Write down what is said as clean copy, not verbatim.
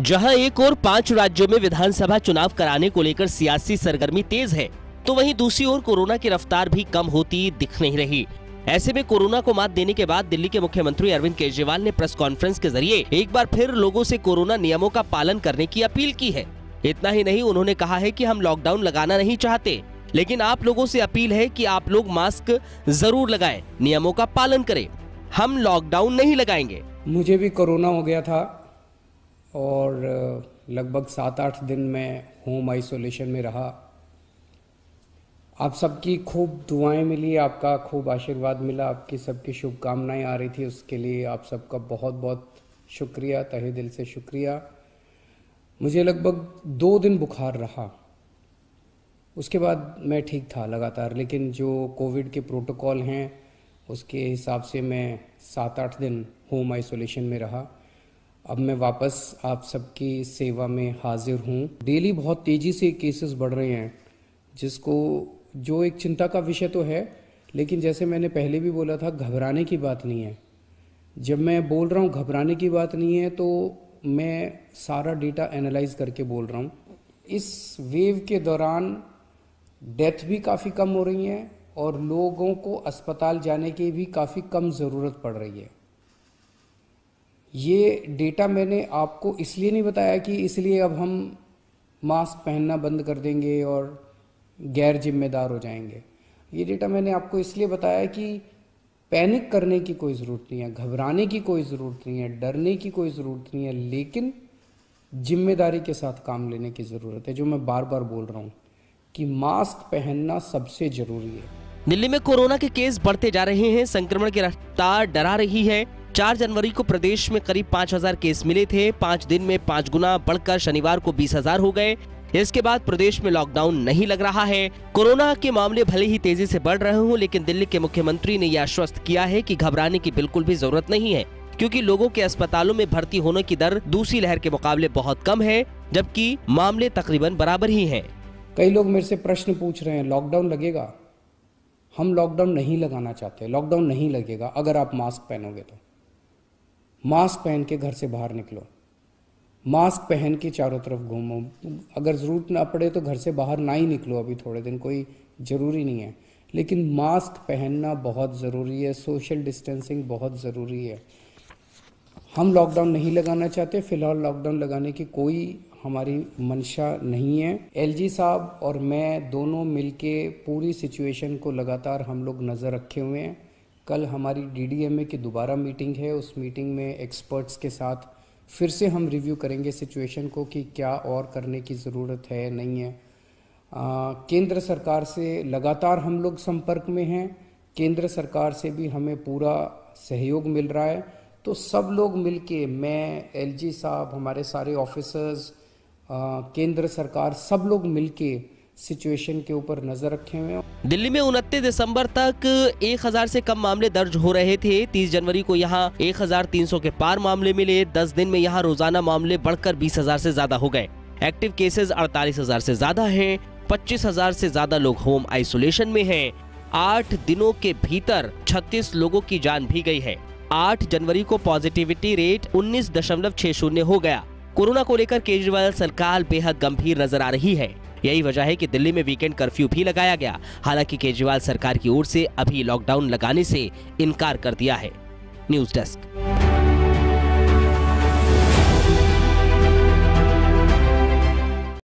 जहां एक और 5 राज्यों में विधानसभा चुनाव कराने को लेकर सियासी सरगर्मी तेज है, तो वहीं दूसरी ओर कोरोना की रफ्तार भी कम होती दिख नहीं रही। ऐसे में कोरोना को मात देने के बाद दिल्ली के मुख्यमंत्री अरविंद केजरीवाल ने प्रेस कॉन्फ्रेंस के जरिए एक बार फिर लोगों से कोरोना नियमों का पालन करने की अपील की है। इतना ही नहीं, उन्होंने कहा है कि हम लॉकडाउन लगाना नहीं चाहते, लेकिन आप लोगों से अपील है कि आप लोग मास्क जरूर लगाएं, नियमों का पालन करें। हम लॉकडाउन नहीं लगाएंगे। मुझे भी कोरोना हो गया था और लगभग 7-8 दिन में होम आइसोलेशन में रहा। आप सबकी खूब दुआएं मिली, आपका खूब आशीर्वाद मिला, आपकी सबकी शुभकामनाएं आ रही थी, उसके लिए आप सबका बहुत बहुत शुक्रिया, तहे दिल से शुक्रिया। मुझे लगभग 2 दिन बुखार रहा, उसके बाद मैं ठीक था लगातार, लेकिन जो कोविड के प्रोटोकॉल हैं उसके हिसाब से मैं 7-8 दिन होम आइसोलेशन में रहा। अब मैं वापस आप सबकी सेवा में हाजिर हूँ। डेली बहुत तेज़ी से केसेस बढ़ रहे हैं, जो एक चिंता का विषय तो है, लेकिन जैसे मैंने पहले भी बोला था, घबराने की बात नहीं है। जब मैं बोल रहा हूँ घबराने की बात नहीं है, तो मैं सारा डेटा एनालाइज करके बोल रहा हूँ। इस वेव के दौरान डेथ भी काफ़ी कम हो रही हैं और लोगों को अस्पताल जाने की भी काफ़ी कम ज़रूरत पड़ रही है। ये डेटा मैंने आपको इसलिए नहीं बताया कि इसलिए अब हम मास्क पहनना बंद कर देंगे और गैर जिम्मेदार हो जाएंगे। ये डेटा मैंने आपको इसलिए बताया कि पैनिक करने की कोई ज़रूरत नहीं है, घबराने की कोई ज़रूरत नहीं है, डरने की कोई ज़रूरत नहीं है, लेकिन जिम्मेदारी के साथ काम लेने की ज़रूरत है। जो मैं बार बार बोल रहा हूँ कि मास्क पहनना सबसे ज़रूरी है। दिल्ली में कोरोना के केस बढ़ते जा रहे हैं, संक्रमण की रफ्तार डरा रही है। 4 जनवरी को प्रदेश में करीब 5000 केस मिले थे। 5 दिन में 5 गुना बढ़कर शनिवार को 20,000 हो गए। इसके बाद प्रदेश में लॉकडाउन नहीं लग रहा है। कोरोना के मामले भले ही तेजी से बढ़ रहे हों, लेकिन दिल्ली के मुख्यमंत्री ने यह आश्वस्त किया है कि घबराने की बिल्कुल भी जरूरत नहीं है, क्योंकि लोगों के अस्पतालों में भर्ती होने की दर दूसरी लहर के मुकाबले बहुत कम है, जबकि मामले तकरीबन बराबर ही हैं। कई लोग मेरे से प्रश्न पूछ रहे हैं, लॉकडाउन लगेगा? हम लॉकडाउन नहीं लगाना चाहते। लॉकडाउन नहीं लगेगा अगर आप मास्क पहनोगे तो। मास्क पहन के घर से बाहर निकलो, मास्क पहन के चारों तरफ घूमो। अगर ज़रूरत ना पड़े तो घर से बाहर ना ही निकलो, अभी थोड़े दिन कोई ज़रूरी नहीं है, लेकिन मास्क पहनना बहुत ज़रूरी है। सोशल डिस्टेंसिंग बहुत ज़रूरी है। हम लॉकडाउन नहीं लगाना चाहते, फिलहाल लॉकडाउन लगाने की कोई हमारी मंशा नहीं है। एलजी साहब और मैं दोनों मिलके पूरी सिचुएशन को लगातार हम लोग नज़र रखे हुए हैं। कल हमारी डीडीएमए की दोबारा मीटिंग है, उस मीटिंग में एक्सपर्ट्स के साथ फिर से हम रिव्यू करेंगे सिचुएशन को कि क्या और करने की ज़रूरत है, नहीं है। केंद्र सरकार से लगातार हम लोग संपर्क में हैं, केंद्र सरकार से भी हमें पूरा सहयोग मिल रहा है। तो सब लोग मिलके, मैं, एलजी साहब, हमारे सारे ऑफिसर्स, केंद्र सरकार, सब लोग मिलके सिचुएशन के ऊपर नजर रखे हुए हैं। दिल्ली में 29 दिसंबर तक 1000 से कम मामले दर्ज हो रहे थे। 30 जनवरी को यहां 1300 के पार मामले मिले। 10 दिन में यहां रोजाना मामले बढ़कर 20,000 से ज्यादा हो गए। एक्टिव केसेस 48,000 से ज्यादा हैं। 25,000 से ज्यादा लोग होम आइसोलेशन में हैं। 8 दिनों के भीतर 36 लोगों की जान भी गई है। 8 जनवरी को पॉजिटिविटी रेट 19.60 हो गया। कोरोना को लेकर केजरीवाल सरकार बेहद गंभीर नजर आ रही है। यही वजह है कि दिल्ली में वीकेंड कर्फ्यू भी लगाया गया। हालांकि केजरीवाल सरकार की ओर से अभी लॉकडाउन लगाने से इनकार कर दिया है। News desk.